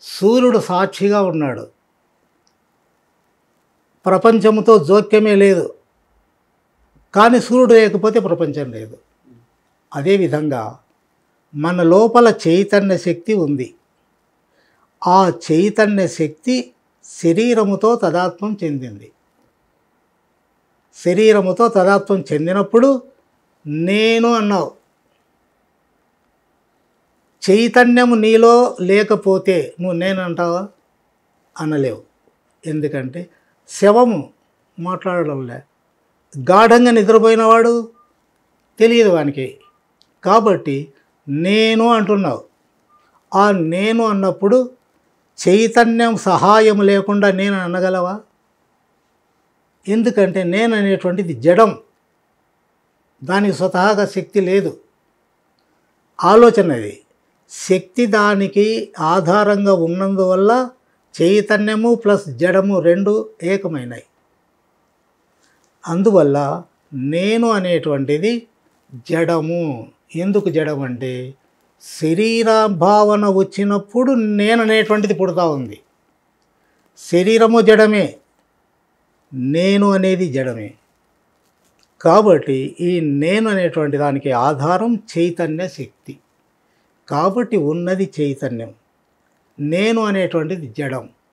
సూర్యుడు సాక్షిగా ఉన్నాడు. ప్రపంచంతో జోక్యమే లేదు. కానీ సూర్యుడు లేకపోతే ప్రపంచం లేదు. అదేవిధంగా మన లోపల చైతన్య శక్తి ఉంది. ఆ చైతన్య శక్తి శరీరముతో తాదాత్మ్యం చెందింది. శరీరముతో తాదాత్మ్యం చెందినప్పుడు నేను అన్నావు. చైతన్యము నీలో లేకపోతే నువ్వు నేనంటావా? అనలేవు. ఎందుకంటే శవము మాట్లాడడంలే. గాఢంగా నిద్రపోయినవాడు తెలియదు వానికి. కాబట్టి నేను అంటున్నావు. ఆ నేను అన్నప్పుడు చైతన్యం సహాయం లేకుండా నేను అనగలవా? ఎందుకంటే నేను అనేటువంటిది జడం. దానికి స్వతహాగా శక్తి లేదు. ఆలోచన అది. శక్తి దానికి ఆధారంగా ఉన్నందువల్ల చైతన్యము ప్లస్ జడము రెండు ఏకమైనవి. అందువల్ల నేను అనేటువంటిది జడము. ఎందుకు జడం అంటే శరీర భావన వచ్చినప్పుడు నేను అనేటువంటిది పుడతా ఉంది. శరీరము జడమే, నేను అనేది జడమే. కాబట్టి ఈ నేను అనేటువంటి దానికి ఆధారం చైతన్య శక్తి. కాబట్టి ఉన్నది చైతన్యం, నేను అనేటువంటిది జడం.